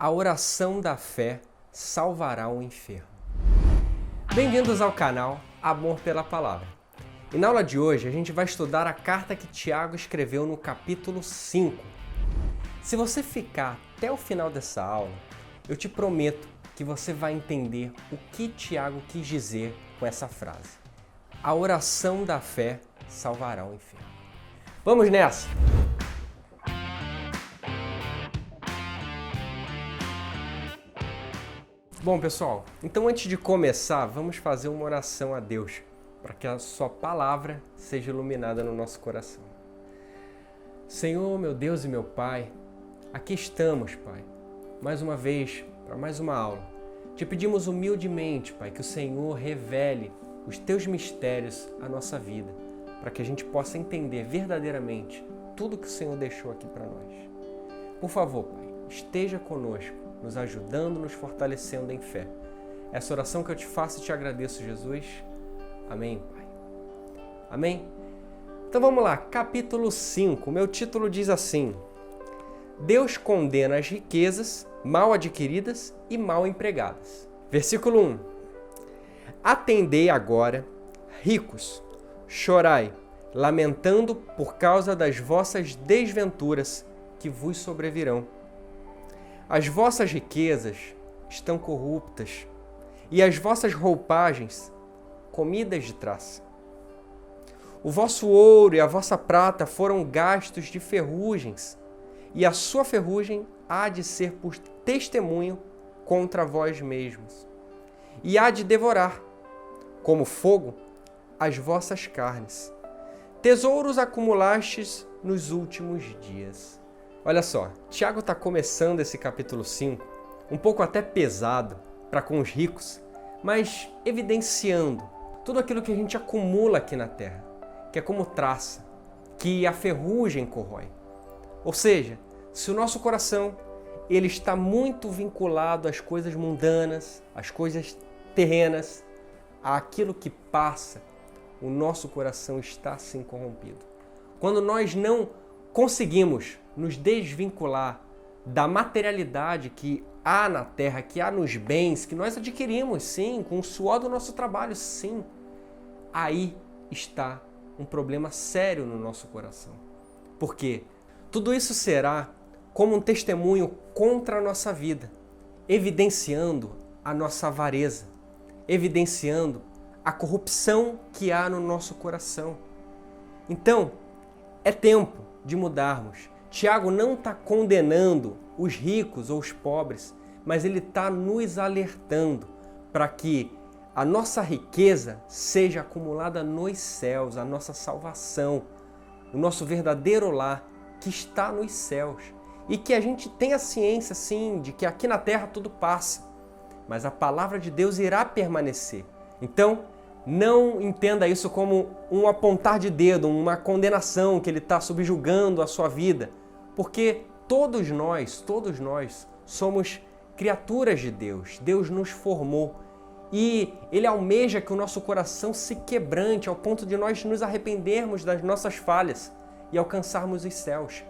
A oração da fé salvará o enfermo. Bem-vindos ao canal Amor pela Palavra. E na aula de hoje a gente vai estudar a carta que Tiago escreveu no capítulo 5. Se você ficar até o final dessa aula, eu te prometo que você vai entender o que Tiago quis dizer com essa frase. A oração da fé salvará o enfermo. Vamos nessa! Bom, pessoal, então antes de começar, vamos fazer uma oração a Deus, para que a sua palavra seja iluminada no nosso coração. Senhor, meu Deus e meu Pai, aqui estamos, Pai, mais uma vez, para mais uma aula. Te pedimos humildemente, Pai, que o Senhor revele os Teus mistérios à nossa vida, para que a gente possa entender verdadeiramente tudo que o Senhor deixou aqui para nós. Por favor, Pai, esteja conosco, nos ajudando, nos fortalecendo em fé. Essa oração que eu te faço e te agradeço, Jesus. Amém, Pai. Amém? Então vamos lá, capítulo 5. Meu título diz assim: Deus condena as riquezas mal adquiridas e mal empregadas. Versículo 1. Atendei agora, ricos, chorai, lamentando por causa das vossas desventuras que vos sobrevirão. As vossas riquezas estão corruptas, e as vossas roupagens comidas de traça. O vosso ouro e a vossa prata foram gastos de ferrugens, e a sua ferrugem há de ser por testemunho contra vós mesmos, e há de devorar, como fogo, as vossas carnes. Tesouros acumulastes nos últimos dias. Olha só, Tiago está começando esse capítulo 5, um pouco até pesado para com os ricos, mas evidenciando tudo aquilo que a gente acumula aqui na terra, que é como traça, que a ferrugem corrói. Ou seja, se o nosso coração ele está muito vinculado às coisas mundanas, às coisas terrenas, àquilo que passa, o nosso coração está assim corrompido. Quando nós não conseguimos nos desvincular da materialidade que há na terra, que há nos bens, que nós adquirimos, sim, com o suor do nosso trabalho, sim, aí está um problema sério no nosso coração. Por quê? Tudo isso será como um testemunho contra a nossa vida, evidenciando a nossa avareza, evidenciando a corrupção que há no nosso coração. Então, é tempo de mudarmos. Tiago não está condenando os ricos ou os pobres, mas ele está nos alertando para que a nossa riqueza seja acumulada nos céus, a nossa salvação, o nosso verdadeiro lar que está nos céus. E que a gente tenha ciência, sim, de que aqui na terra tudo passa, mas a palavra de Deus irá permanecer. Então, não entenda isso como um apontar de dedo, uma condenação que ele está subjugando a sua vida, porque todos nós somos criaturas de Deus. Deus nos formou e Ele almeja que o nosso coração se quebrante ao ponto de nós nos arrependermos das nossas falhas e alcançarmos os céus.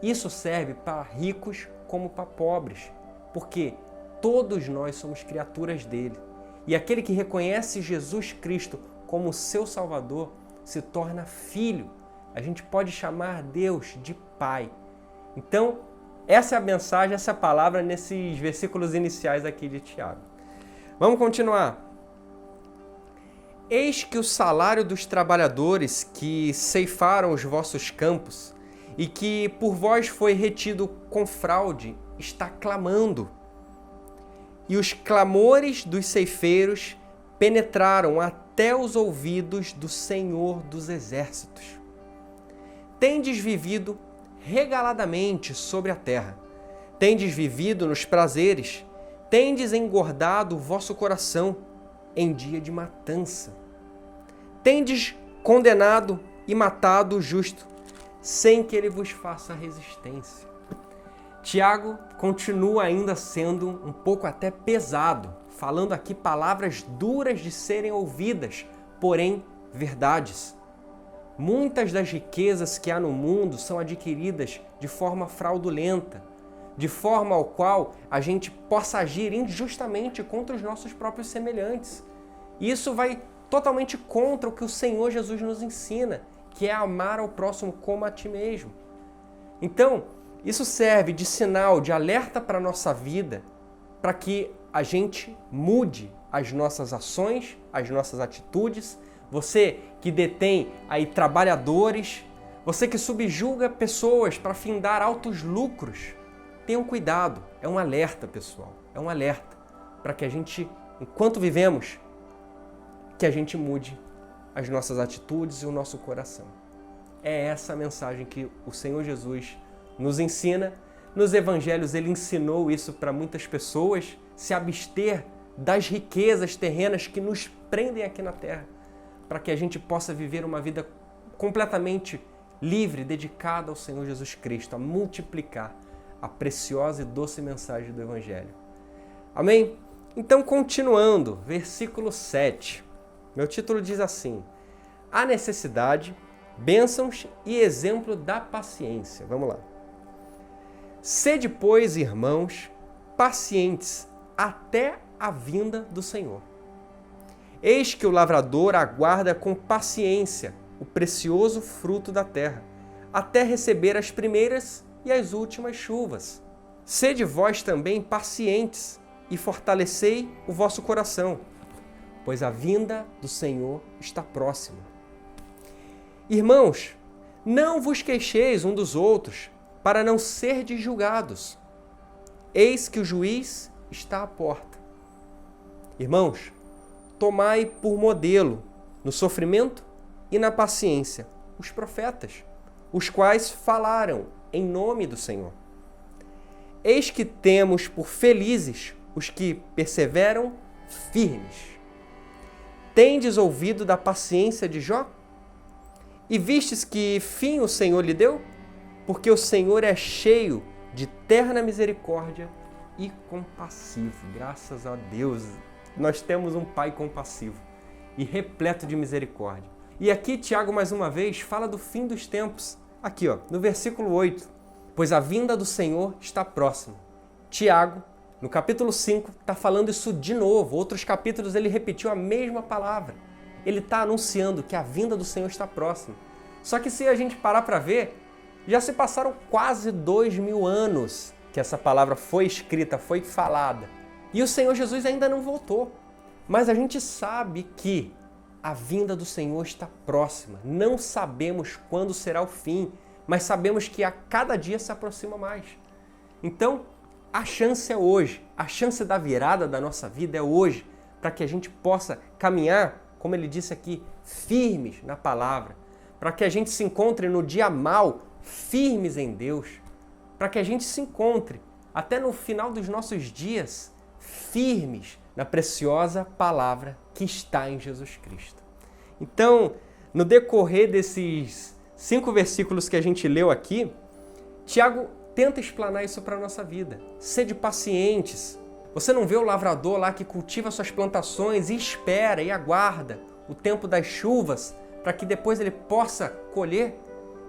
Isso serve para ricos como para pobres, porque todos nós somos criaturas dele. E aquele que reconhece Jesus Cristo como seu Salvador se torna filho. A gente pode chamar Deus de Pai. Então, essa é a mensagem, essa é a palavra nesses versículos iniciais aqui de Tiago. Vamos continuar. Eis que o salário dos trabalhadores que ceifaram os vossos campos e que por vós foi retido com fraude está clamando. E os clamores dos ceifeiros penetraram até os ouvidos do Senhor dos Exércitos. Tendes vivido regaladamente sobre a terra, tendes vivido nos prazeres, tendes engordado o vosso coração em dia de matança. Tendes condenado e matado o justo, sem que ele vos faça resistência. Tiago continua ainda sendo um pouco até pesado, falando aqui palavras duras de serem ouvidas, porém verdades. Muitas das riquezas que há no mundo são adquiridas de forma fraudulenta, de forma ao qual a gente possa agir injustamente contra os nossos próprios semelhantes. E isso vai totalmente contra o que o Senhor Jesus nos ensina, que é amar ao próximo como a ti mesmo. Então, isso serve de sinal, de alerta para a nossa vida, para que a gente mude as nossas ações, as nossas atitudes. Você que detém aí trabalhadores, você que subjuga pessoas para findar altos lucros, tenham cuidado. É um alerta, pessoal. É um alerta para que a gente, enquanto vivemos, que a gente mude as nossas atitudes e o nosso coração. É essa a mensagem que o Senhor Jesus nos ensina. Nos evangelhos ele ensinou isso para muitas pessoas, se abster das riquezas terrenas que nos prendem aqui na terra, para que a gente possa viver uma vida completamente livre, dedicada ao Senhor Jesus Cristo, a multiplicar a preciosa e doce mensagem do Evangelho. Amém? Então, continuando, versículo 7. Meu título diz assim: a necessidade, bênçãos e exemplo da paciência. Vamos lá. Sede, pois, irmãos, pacientes até a vinda do Senhor. Eis que o lavrador aguarda com paciência o precioso fruto da terra, até receber as primeiras e as últimas chuvas. Sede vós também pacientes e fortalecei o vosso coração, pois a vinda do Senhor está próxima. Irmãos, não vos queixeis um dos outros, para não serdes julgados. Eis que o juiz está à porta. Irmãos, tomai por modelo, no sofrimento e na paciência, os profetas, os quais falaram em nome do Senhor. Eis que temos por felizes os que perseveram firmes. Tendes ouvido da paciência de Jó? E vistes que fim o Senhor lhe deu? Porque o Senhor é cheio de terna misericórdia e compassivo. Graças a Deus, nós temos um Pai compassivo e repleto de misericórdia. E aqui Tiago, mais uma vez, fala do fim dos tempos. Aqui, no versículo 8. Pois a vinda do Senhor está próxima. Tiago, no capítulo 5, está falando isso de novo. Outros capítulos ele repetiu a mesma palavra. Ele está anunciando que a vinda do Senhor está próxima. Só que se a gente parar para ver, já se passaram quase 2000 anos que essa palavra foi escrita, foi falada. E o Senhor Jesus ainda não voltou. Mas a gente sabe que a vinda do Senhor está próxima. Não sabemos quando será o fim, mas sabemos que a cada dia se aproxima mais. Então, a chance é hoje. A chance da virada da nossa vida é hoje, para que a gente possa caminhar, como ele disse aqui, firmes na palavra, para que a gente se encontre no dia mau, firmes em Deus, para que a gente se encontre até no final dos nossos dias, firmes na preciosa palavra que está em Jesus Cristo. Então, no decorrer desses 5 versículos que a gente leu aqui, Tiago tenta explanar isso para a nossa vida. Sede pacientes. Você não vê o lavrador lá que cultiva suas plantações e espera e aguarda o tempo das chuvas para que depois ele possa colher?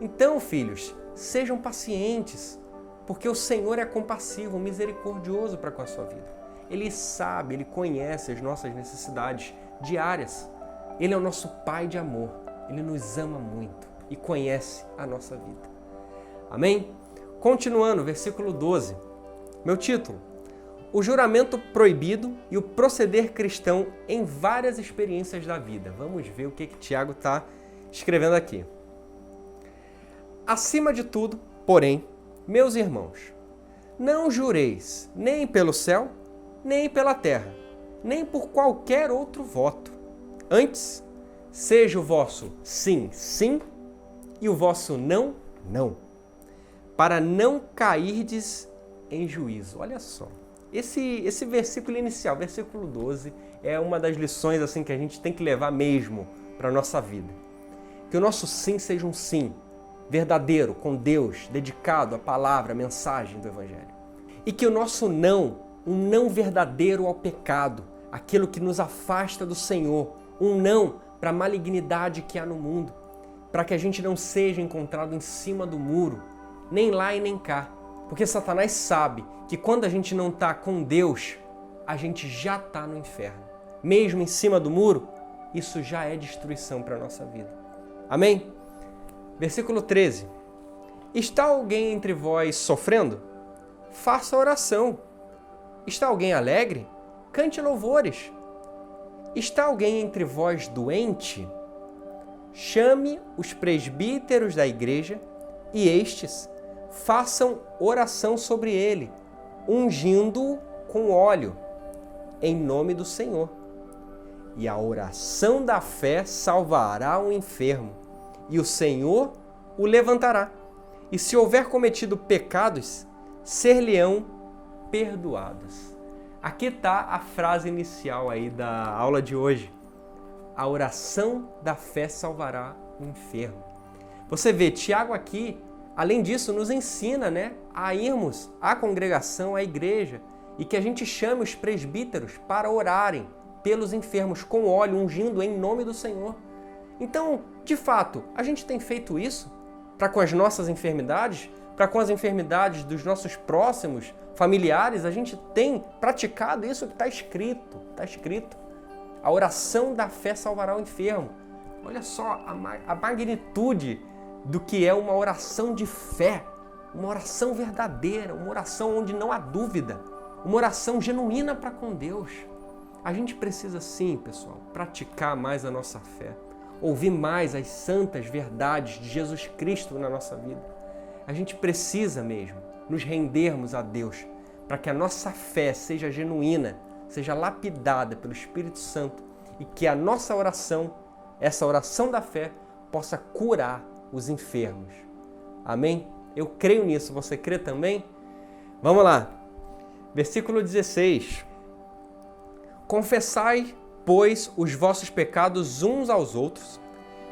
Então, filhos, sejam pacientes, porque o Senhor é compassivo, misericordioso para com a sua vida. Ele sabe, Ele conhece as nossas necessidades diárias. Ele é o nosso Pai de amor. Ele nos ama muito e conhece a nossa vida. Amém? Continuando, versículo 12. Meu título: o juramento proibido e o proceder cristão em várias experiências da vida. Vamos ver o que Tiago está escrevendo aqui. Acima de tudo, porém, meus irmãos, não jureis nem pelo céu, nem pela terra, nem por qualquer outro voto. Antes, seja o vosso sim, sim, e o vosso não, não, para não cairdes em juízo. Olha só, esse versículo inicial, versículo 12, é uma das lições assim que a gente tem que levar mesmo para a nossa vida. Que o nosso sim seja um sim verdadeiro, com Deus, dedicado à palavra, à mensagem do Evangelho. E que o nosso não, um não verdadeiro ao pecado, aquilo que nos afasta do Senhor, um não para a malignidade que há no mundo, para que a gente não seja encontrado em cima do muro, nem lá e nem cá, Porque Satanás sabe que quando a gente não está com Deus, a gente já está no inferno. Mesmo em cima do muro, isso já é destruição para a nossa vida. Amém? Versículo 13. Está alguém entre vós sofrendo? Faça oração. Está alguém alegre? Cante louvores. Está alguém entre vós doente? Chame os presbíteros da igreja e estes façam oração sobre ele, ungindo-o com óleo, em nome do Senhor. E a oração da fé salvará o enfermo, e o Senhor o levantará. E se houver cometido pecados, ser-lhe-ão perdoados. Aqui está a frase inicial aí da aula de hoje. A oração da fé salvará o enfermo. Você vê, Tiago aqui, além disso, nos ensina, a irmos à congregação, à igreja, e que a gente chame os presbíteros para orarem pelos enfermos com óleo, ungindo em nome do Senhor. Então, de fato, a gente tem feito isso para com as nossas enfermidades, para com as enfermidades dos nossos próximos familiares, a gente tem praticado isso que está escrito. Está escrito. A oração da fé salvará o enfermo. Olha só a magnitude do que é uma oração de fé, uma oração verdadeira, uma oração onde não há dúvida, uma oração genuína para com Deus. A gente precisa sim, pessoal, praticar mais a nossa fé, ouvir mais as santas verdades de Jesus Cristo na nossa vida. A gente precisa mesmo nos rendermos a Deus para que a nossa fé seja genuína, seja lapidada pelo Espírito Santo e que a nossa oração, essa oração da fé, possa curar os enfermos. Amém? Eu creio nisso. Você crê também? Vamos lá. Versículo 16. Confessai, pois, os vossos pecados uns aos outros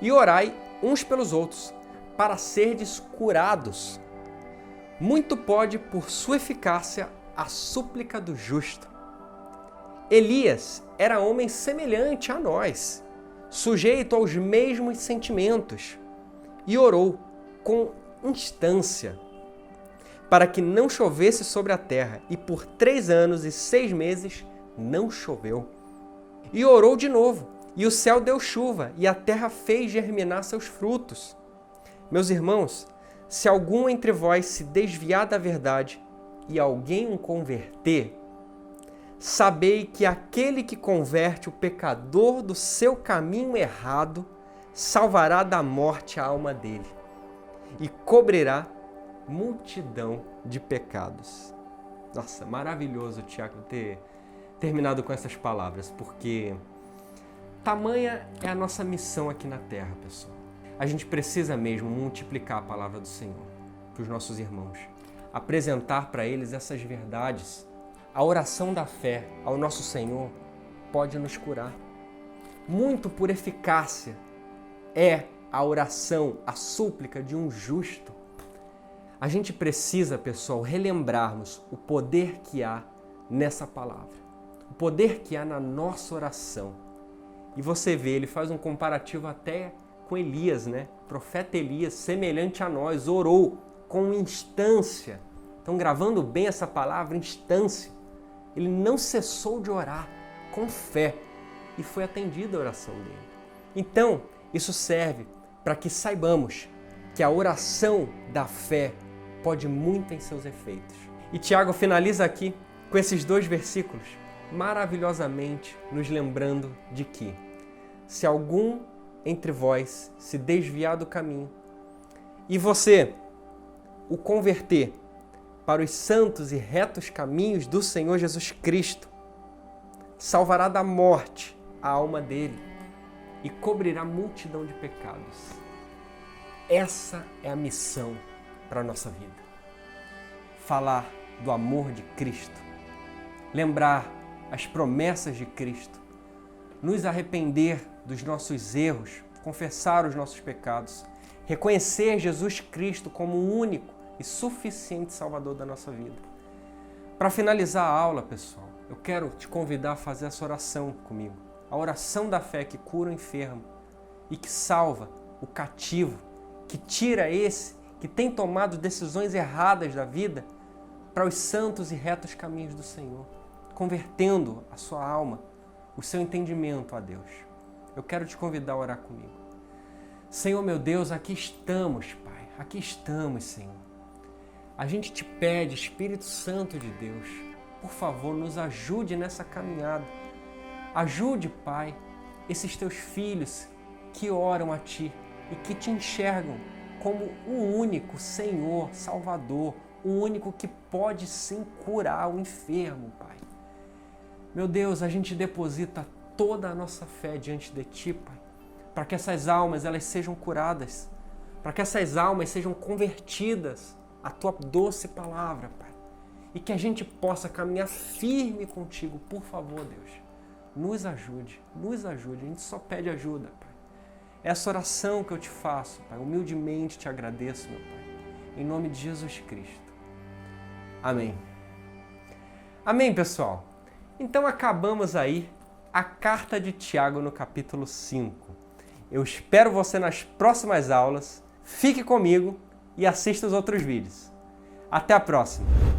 e orai uns pelos outros, para serdes curados. Muito pode, por sua eficácia, a súplica do justo. Elias era homem semelhante a nós, sujeito aos mesmos sentimentos, e orou com instância para que não chovesse sobre a terra, e por 3 anos e 6 meses não choveu. E orou de novo, e o céu deu chuva, e a terra fez germinar seus frutos. Meus irmãos, se algum entre vós se desviar da verdade e alguém o converter, sabei que aquele que converte o pecador do seu caminho errado salvará da morte a alma dele e cobrirá multidão de pecados. Nossa, maravilhoso, Tiago, ter terminado com essas palavras, porque tamanha é a nossa missão aqui na Terra, pessoal. A gente precisa mesmo multiplicar a palavra do Senhor para os nossos irmãos, apresentar para eles essas verdades. A oração da fé ao nosso Senhor pode nos curar. Muito por eficácia é a oração, a súplica de um justo. A gente precisa, pessoal, relembrarmos o poder que há nessa palavra, o poder que há na nossa oração. E você vê, ele faz um comparativo até com Elias, O profeta Elias, semelhante a nós, orou com instância. Estão gravando bem essa palavra, instância. Ele não cessou de orar com fé e foi atendida a oração dele. Então, isso serve para que saibamos que a oração da fé pode muito em seus efeitos. E Tiago finaliza aqui com esses 2 versículos, maravilhosamente nos lembrando de que se algum entre vós se desviar do caminho e você o converter para os santos e retos caminhos do Senhor Jesus Cristo, salvará da morte a alma dele e cobrirá multidão de pecados. Essa é a missão para a nossa vida. Falar do amor de Cristo, lembrar as promessas de Cristo, nos arrepender dos nossos erros, confessar os nossos pecados, reconhecer Jesus Cristo como o único e suficiente Salvador da nossa vida. Para finalizar a aula, pessoal, eu quero te convidar a fazer essa oração comigo. A oração da fé que cura o enfermo e que salva o cativo, que tira esse que tem tomado decisões erradas da vida, para os santos e retos caminhos do Senhor, convertendo a sua alma, o seu entendimento a Deus. Eu quero te convidar a orar comigo. Senhor meu Deus, aqui estamos, Pai, aqui estamos, Senhor. A gente te pede, Espírito Santo de Deus, por favor, nos ajude nessa caminhada. Ajude, Pai, esses teus filhos que oram a Ti e que te enxergam como o único Senhor, Salvador, o único que pode sim curar o enfermo, Pai. Meu Deus, a gente deposita toda a nossa fé diante de Ti, Pai, para que essas almas elas sejam curadas, para que essas almas sejam convertidas à Tua doce palavra, Pai, e que a gente possa caminhar firme contigo. Por favor, Deus, nos ajude, a gente só pede ajuda, Pai. Essa oração que eu te faço, Pai, humildemente te agradeço, meu Pai, em nome de Jesus Cristo. Amém. Amém, pessoal. Então acabamos aí a carta de Tiago no capítulo 5. Eu espero você nas próximas aulas. Fique comigo e assista os outros vídeos. Até a próxima!